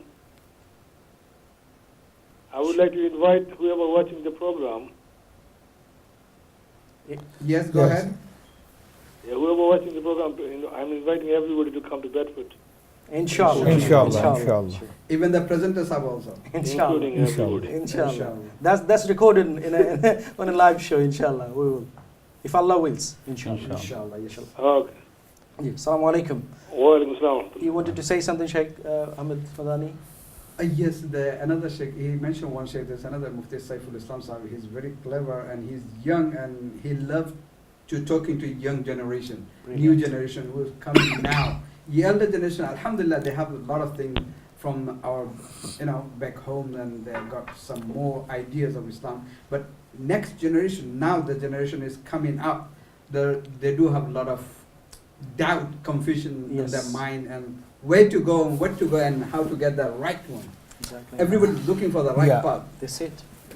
Yes, go Yes. ahead. Yeah, whoever watching the program, I'm inviting everybody to come to Bedford, Inshallah. Inshallah, inshallah. Even the presenters have also. Inshallah. including everybody. Inshallah. That's recorded on a live show, inshallah. We will. If Allah wills, inshallah. Inshallah, inshallah. Okay. Yeah. Assalamu alaikum. Wa alaikum salam. You wanted to say something, Sheikh Ahmed Madani? Yes, another sheikh, he mentioned one sheikh, there's another Mufti Saiful Islam Sahib. He's very clever and he's young and he loves to talking to young generation, new Brilliant. generation who is coming now. The elder generation, alhamdulillah, they have a lot of things from our, back home, and they've got some more ideas of Islam. But next generation, now the generation is coming up, they do have a lot of doubt, confusion in Yes. their mind, and where to go and what to go and how to get the right one. Exactly. Everybody's looking for the right Yeah. path. That's it.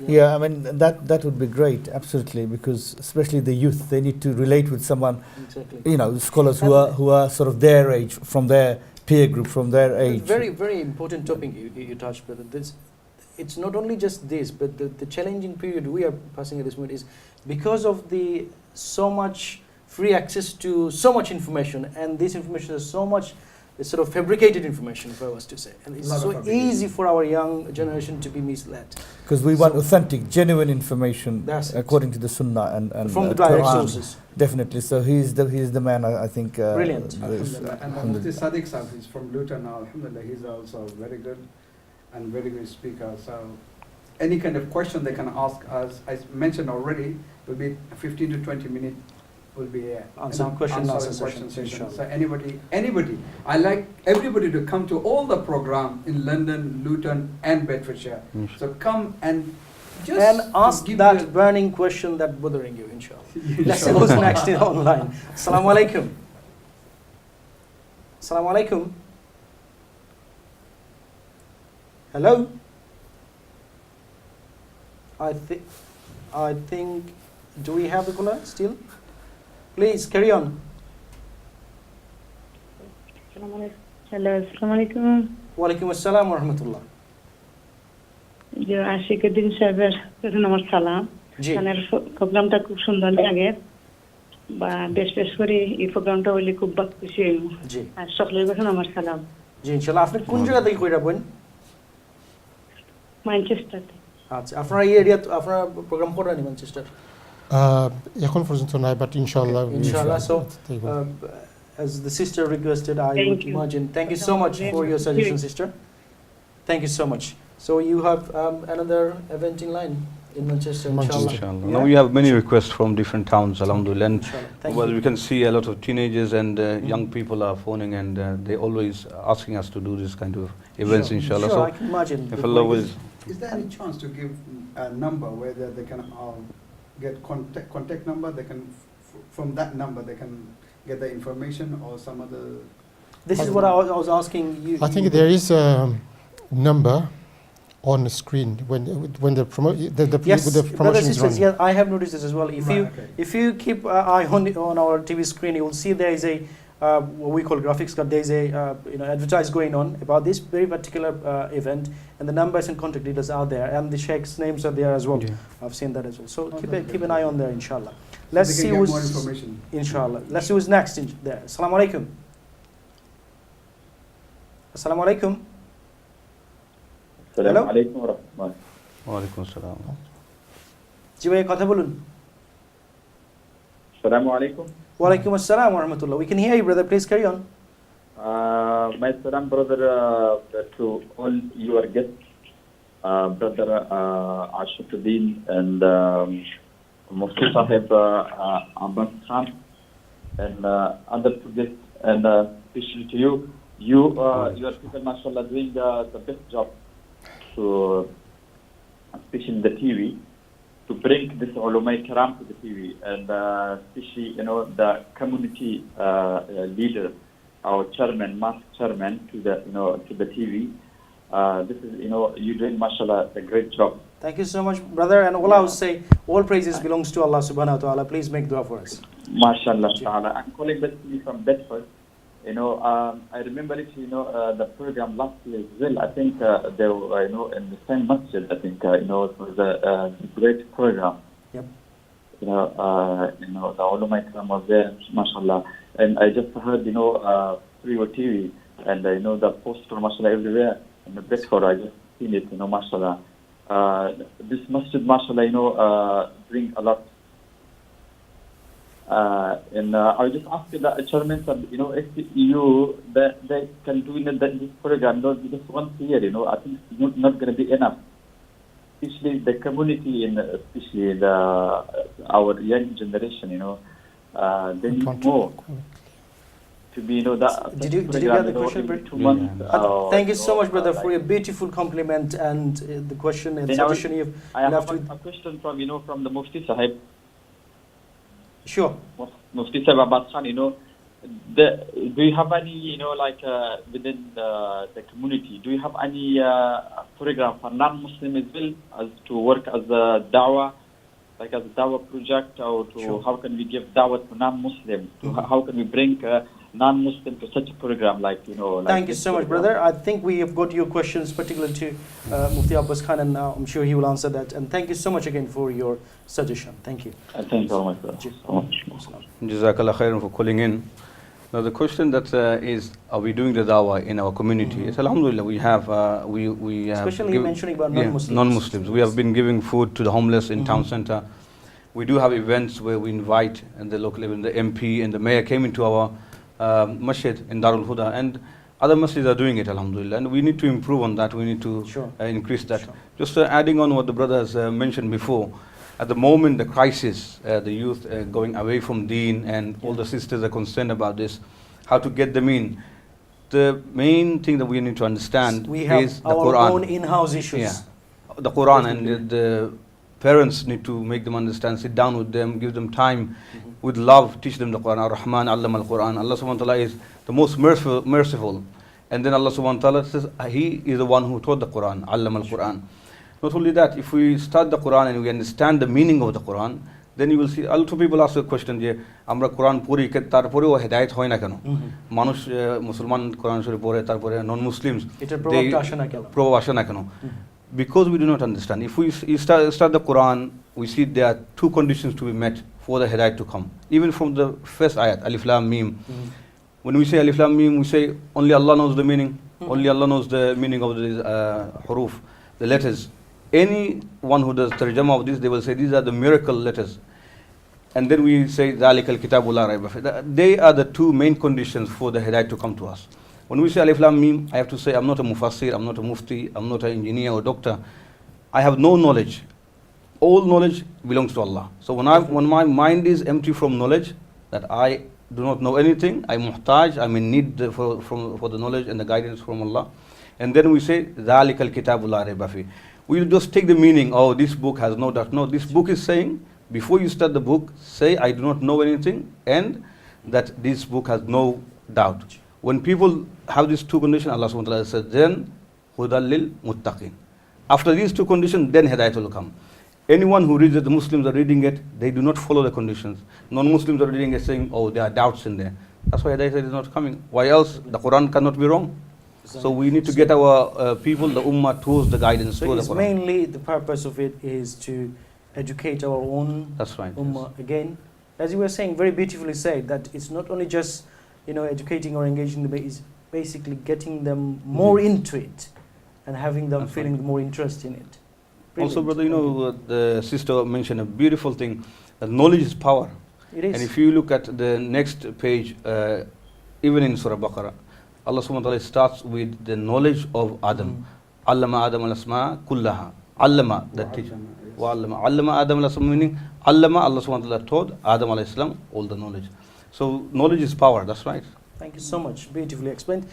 Yeah, I mean that would be great, absolutely, because especially the youth, they need to relate with someone, Exactly. scholars who are sort of their age, from their peer group, from their age. Very, very important topic you touched, brother. It's not only just this, but the challenging period we are passing at this moment is because of the so much free access to so much information, and this information is so much sort of fabricated information, if I was to say, and it's Lot of so fabrication. easy for our young generation to be misled. Because we want authentic, genuine information That's it. according to the Sunnah and From the direct Quran. sources. Definitely. So he's the man. I think. Brilliant. Alhamdulillah. And Mufti Sadiq Sahib is from Luton now. Alhamdulillah, he's also very good and very good speaker. So any kind of question they can ask us, I mentioned already, will be 15 to 20 minutes. Will be Answer question and answer question session, session. inshallah. So anybody, I like everybody to come to all the program in London, Luton, and Bedfordshire. So come and just ask give that your- burning question that bothering you, inshallah. Let's see who's next in online. Assalamu alaikum. Assalamu alaikum. Hello. I think. Do we have the caller still? Please carry on. Hello, Assalamualaikum. Walaikum assalam wa rahmatullah. যে আশিকুদ্দিন সাহেবের প্রথম আমার সালাম জি। গানের প্রোগ্রামটা খুব সুন্দর লাগে বা বেশ করে এই প্রোগ্রামটা হইলে খুব খুশি হইব জি। আর সকলের প্রথম আমার সালাম জি ইনশাআল্লাহ। আপনি কোন জায়গা থেকে কইরা বলেন? ম্যানচেস্টার আচ্ছা, আপনারা এই এরিয়া আপনারা প্রোগ্রাম করেন ম্যানচেস্টার? এখন পর্যন্ত নাই, but inshallah. Inshallah. So, take one. as the sister requested, I Thank would you. imagine. Thank you so much for your suggestion, sister. Thank you so much. So you have another event in line in Manchester, inshallah. Inshallah. Yeah? Now we have many requests from different towns, alhamdulillah. And Inshallah. Thank well, you. we can see a lot of teenagers and young people are phoning, and they always asking us to do this kind of events, Sure. inshallah. Sure, So I can imagine. if Allah will. Is there any chance to give a number where they can get contact number? They can from that number they can get the information or some other. This is what I was asking you. I think there is a number on the screen when the Yes, with the brothers promotion and is sisters, running. yeah, I have noticed this as well. If you keep eye on our TV screen, you will see there is a what we call graphics card. There is a advertise going on about this very particular event, and the numbers and contact details are there, and the sheikhs' names are there as well. Yeah. I've seen that as well. So keep an eye on there, inshallah. So Let's they see can get who's more information. inshallah. Let's see who's next in there. Assalamu alaikum. Assalamu alaikum. Hello? Assalamualaikum warahmatullahi. Wa alaikum assalam. জি ভাই কথা বলুন। Assalamualaikum. Wa alaikum assalam wa rahmatullah. We can hear you, brother. Please carry on. My salam, brother, to all your guests, brother Ashuddin and Mufti Sahib Abbas Khan, and other two guests, and especially to you. Your people, mashallah, doing the best job to, especially the TV, to bring this ulama kiram to the TV, and especially the community leader, our chairman, mosque chairman, to the TV. This is you're doing mashallah a great job. Thank you so much, brother. And all I would say, all praises belongs to Allah subhanahu wa ta'ala. Please make dua for us. Mashallah ta'ala. I'm calling basically from Bedford. I remember it, the program last year as well. I think they were, in the same masjid. I think, it was a great program. Yep. The ulama ikram was there, mashallah. And I just heard, through your TV, and the poster, mashallah, everywhere in the Bedford. I just seen it, mashallah. This masjid, mashallah, bring a lot. And I was just asking the chairman, if they can do this program, just once a year, I think it's not going to be enough. Especially the community and especially our young generation, they need more to be, that. Did you get the question, every brother? 2 months. Thank you so much, brother, for your beautiful compliment and the question and suggestion you've I have left a with. question from the Mufti Sahib. Sure. Mufti Sahib Abbas Khan, do you have any, within the community, do you have any program for non-Muslim as well as to work as a dawah, like as a dawah project, or to how can we give dawah to non-Muslim? How can we bring non-Muslim to such a program like, like Thank you this so much, program? brother. I think we have got your questions particular to Mufti Abbas Khan, and now I'm sure he will answer that. And thank you so much again for your suggestion. Thank you. Thank you very much, brother. So much. Jazakallah khairan for calling in. Now the question that is, are we doing the dawah in our community? Yes, alhamdulillah, we have. We have Especially mentioning about yeah, non-Muslims. non-Muslims. We have been giving food to the homeless in town center. We do have events where we invite, and the local event, the MP and the mayor came into our masjid in Darul Huda, and other masjids are doing it, alhamdulillah. And we need to improve on that. We need to increase that. Sure. Just adding on what the brother has mentioned before. At the moment, the crisis, the youth going away from deen, and all the sisters are concerned about this, how to get them in. The main thing that we need to understand We have is the our Quran. own in-house issues. Yeah, the Quran, and the parents need to make them understand, sit down with them, give them time with love, teach them the Quran. Ar-Rahman, Allama al-Quran. Allah subhanahu wa ta'ala is the most merciful. And then Allah subhanahu wa ta'ala says, He is the one who taught the Quran, Allama al-Quran. Not only that, if we start the Quran and we understand the meaning of the Quran, then you will see, a lot of people ask the question, je, amra Quran puri tarpore o hidayat hoy na keno? Manush Musliman Quran shurif pore tarpore non-Muslims. Etar probab ta ashe na keno? Probab ashe na keno? Because we do not understand. If we start the Quran, we see there are two conditions to be met for the hidayat to come. Even from the first ayat, Alif Lam Mim. When we say Alif Lam Mim, we say only Allah knows the meaning. Only Allah knows the meaning of the huruf, the letters. Anyone who does tarjama of this, they will say these are the miracle letters. And then we say ذَلِكَ الْكِتَابُ لَا رَيْبَ فِيهِ. They are the two main conditions for the hidayat to come to us. When we say Alif Lam Mim, I have to say I'm not a mufassir, I'm not a mufti, I'm not an engineer or doctor. I have no knowledge. All knowledge belongs to Allah. So when my mind is empty from knowledge, that I do not know anything, I'm muhtaj, I'm in need for the knowledge and the guidance from Allah. And then we say ذَلِكَ الْكِتَابُ لَا رَيْبَ فِيهِ. We'll just take the meaning, oh, this book has no doubt. No, this book is saying, before you start the book, say, I do not know anything, and that this book has no doubt. When people have these two conditions, Allah subhanahu wa ta'ala says, then, hudal lil muttaqin. After these two conditions, then hidayat will come. Anyone who reads it, the Muslims are reading it, they do not follow the conditions. Non-Muslims are reading it saying, oh, there are doubts in there. That's why hidayat is not coming. Why else? The Quran cannot be wrong. So we need to get our people, the ummah, towards the guidance. So it's mainly the purpose of it is to educate our own ummah. Yes. Again, as you were saying, very beautifully said, that it's not only just educating or engaging them, it's basically getting them more into it and having them feeling more interest in it. Brilliant. Also, brother, the sister mentioned a beautiful thing, that knowledge is power. It is. And if you look at the next page, even in Surah Baqarah, Allah subhanahu wa ta'ala starts with the knowledge of Adam. Allama Adam al-asma kullaha. Allama, that teacher. Wa allama. Allama Adam al-asma, meaning Allama, Allah subhanahu wa ta'ala taught Adam alayhi salam all the knowledge. So knowledge is power, that's right. Thank you so much. Beautifully explained.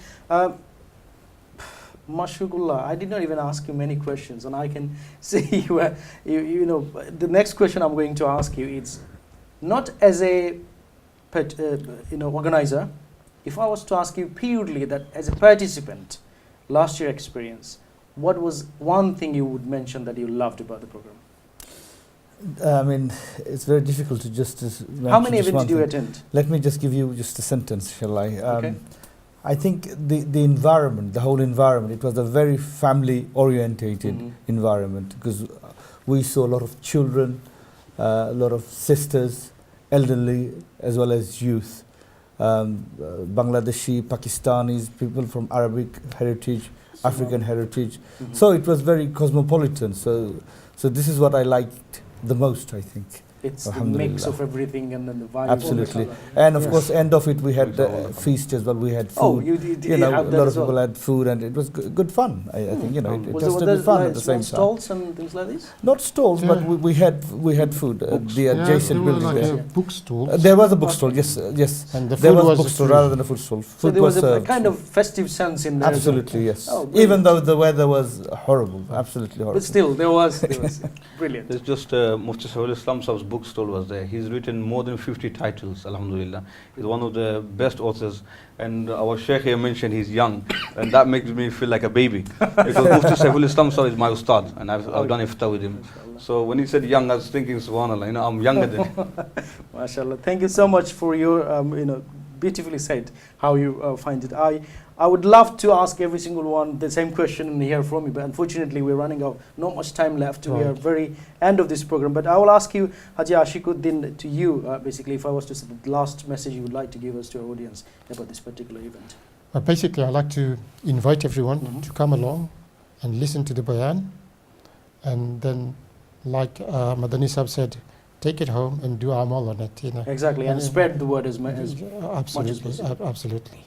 Mashallah, I did not even ask you many questions, and I can see the next question I'm going to ask you is not as a organizer. If I was to ask you purely that as a participant, last year experience, what was one thing you would mention that you loved about the program? I mean, it's very difficult to just How many events did you attend? Let me just give you just a sentence, shall I? Okay. I think the environment, the whole environment, it was a very family-orientated environment, because we saw a lot of children, a lot of sisters, elderly, as well as youth. Bangladeshi, Pakistanis, people from Arabic heritage, African heritage. So it was very cosmopolitan. So this is what I liked the most, I think. It's the mix of everything and then the vibe. Absolutely. And of course, end of it, we had the feast as well. We had food. Oh, you did a have that lot of as well. people had food, and it was good fun. I think it Was has to there be fun at the same time. stalls and things like this? Not stalls, but we had food. The adjacent building like there. a bookstall. There was a bookstall. Yes. And the There food was a was bookstall free. rather than a food stall. So Food there was a served. kind of festive sense in there. as well. Absolutely, yes. Oh, brilliant. Even though the weather was horrible, absolutely horrible. But still, there was brilliant. There's just Mufti Sahul Islam Sahib's bookstall was there. He's written more than 50 titles, alhamdulillah. He's one of the best authors. And our Sheikh here mentioned he's young, and that makes me feel like a baby. Because Mufti Sahul Islam Sahib is my ustad, and I've done iftar with him. So when he said young, I was thinking, subhanAllah, I'm younger than him. MashaAllah. Thank you so much for your beautifully said how you find it. I would love to ask every single one the same question and hear from you, but unfortunately we're running out, not much time left. We are very end of this program. But I will ask you, Haji Ashikuddin, to you, basically, if I was to say the last message you would like to give us to our audience about this particular event. Basically, I'd like to invite everyone to come along and listen to the bayan, and then, like Madani Sahib said, take it home and do amal on it. Exactly, and spread the word as much as possible. Absolutely.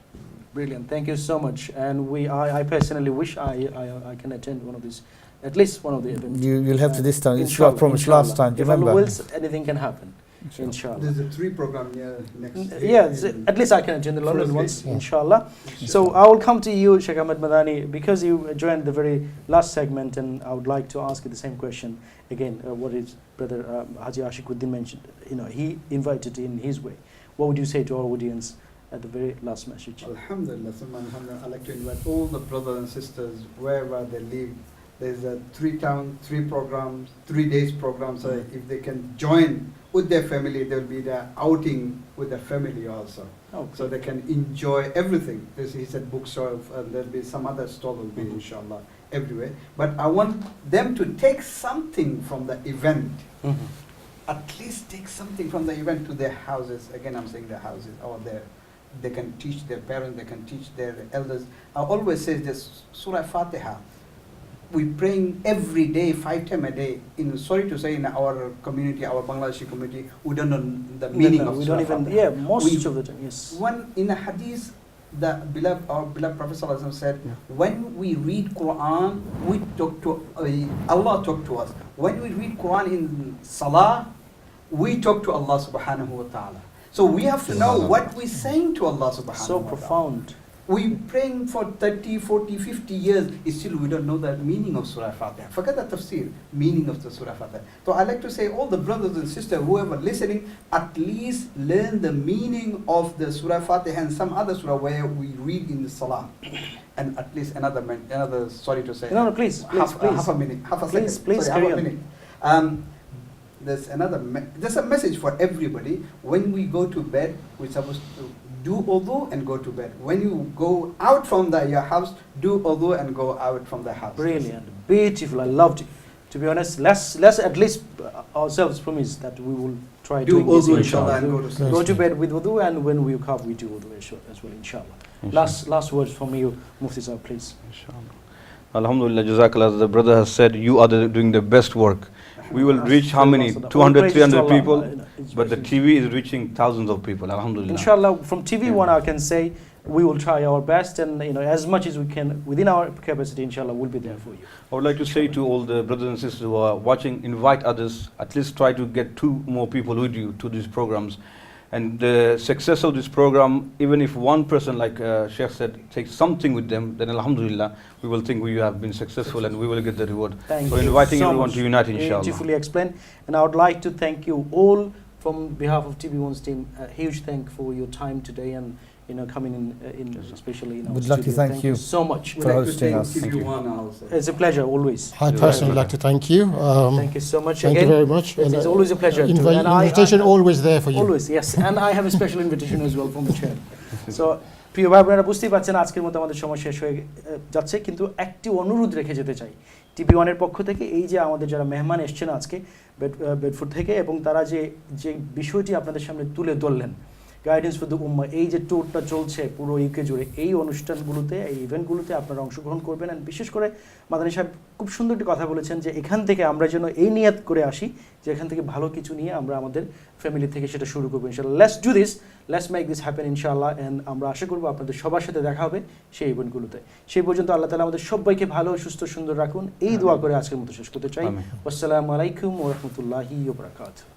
Brilliant, thank you so much. And I personally wish I can attend one of these, at least one of the events. You'll have to this time. It's your promise last time. Do you remember? Allah wills, anything can happen. Inshallah. There's a 3 program here next. At least I can attend the London ones, inshallah. So I will come to you, Sheikh Ahmed Madani, because you joined the very last segment, and I would like to ask you the same question again. What is Brother Haji Ashikuddin mentioned? He invited in his way. What would you say to our audience at the very last message? Alhamdulillah, I'd like to invite all the brothers and sisters wherever they live. There's a 3 programs, 3 days program. So if they can join with their family, there will be the outing with the family also. Okay. So they can enjoy everything. He said bookstore, and there'll be some other stall will be inshallah everywhere. But I want them to take something from the event. At least take something from the event to their houses. Again, I'm saying their houses or they can teach their parents, they can teach their elders. I always say this, Surah Fatiha. We praying every day, 5 times a day. Sorry to say, in our community, our Bangladeshi community, we don't know the meaning of Surah Fatiha. Most of the time, yes. One in a hadith, our beloved Prophet ﷺ said, when we read Quran, we talk to Allah talk to us. When we read Quran in Salah, we talk to Allah subhanahu wa ta'ala. So we have to know what we're saying to Allah subhanahu wa ta'ala. So profound. We praying for 30, 40, 50 years, still we don't know the meaning of Surah Fatiha. Forget the tafsir, meaning of the Surah Fatiha. So I like to say, all the brothers and sisters, whoever listening, at least learn the meaning of the Surah Fatiha and some other surah where we read in the Salah. And at least another, sorry to say. No, please. Half a minute, half a second. Please, sorry, half a minute. There's there's a message for everybody. When we go to bed, we're supposed to do wudu and go to bed. When you go out from your house, do wudu and go out from the house. Brilliant, beautiful. I loved it. To be honest, let's at least ourselves promise that we will try to do wudu, inshallah, and go to bed with wudu, and when we wake up, we do wudu as well, inshallah. Last words from you, Mufti Sahib, please. Inshallah. Alhamdulillah, Jazakallah. The brother has said, you are doing the best work. We will reach how many? 200, 300 people, but the TV is reaching thousands of people. Alhamdulillah. Inshallah, from TV one, I can say we will try our best, and as much as we can within our capacity, inshallah, we'll be there for you. I would like to say to all the brothers and sisters who are watching, invite others. At least try to get 2 more people with you to these programs. And the success of this program, even if one person, like Sheikh said, takes something with them, then alhamdulillah, we will think we have been successful and we will get the reward. So inviting everyone to unite, inshallah. Beautifully explained. And I would like to thank you all from behalf of TV1's team. A huge thank for your time today and coming in especially in our We'd like to thank you so much for hosting us. It's a pleasure always. I personally like to thank you. Thank you so much. Thank you very much. It's always a pleasure. Invitation always there for you. Always, yes. And I have a special invitation as well from the chair. So প্রিয় ভাই বোনেরা বুঝতেই পারছেন আজকের মতো আমাদের সময় শেষ হয়ে যাচ্ছে, কিন্তু একটি অনুরোধ রেখে যেতে চাই TV1-এর পক্ষ থেকে। এই যে আমাদের যারা মেহমান এসেছেন আজকে বেডফোর্ড থেকে, এবং তারা যে বিষয়টি আপনাদের সামনে তুলে ধরলেন, গাইডেন্স ফর দ্য উম্মাহ, এই যে ট্যুরটা চলছে পুরো ইউকে জুড়ে, এই অনুষ্ঠানগুলোতে, এই ইভেন্টগুলোতে আপনারা অংশগ্রহণ করবেন। আর বিশেষ করে মাদানী সাহেব খুব সুন্দর একটি কথা বলেছেন যে এখান থেকে আমরা যেন এই নিয়াত করে আসি যে এখান থেকে ভালো কিছু নিয়ে আমরা আমাদের ফ্যামিলি থেকে সেটা শুরু করবো ইনশাআল্লাহ। Let's do this, let's make this happen ইনশাআল্লাহ। অ্যান্ড আমরা আশা করবো আপনাদের সবার সাথে দেখা হবে সেই ইভেন্টগুলোতে। সেই পর্যন্ত আল্লাহ তাআলা আমাদের সবাইকে ভালো, সুস্থ, সুন্দর রাখুন, এই দোয়া করে আজকের মতো শেষ করতে চাই। আসসালামু আলাইকুম ওয়া রাহমাতুল্লাহি ওয়া বারাকাতুহু।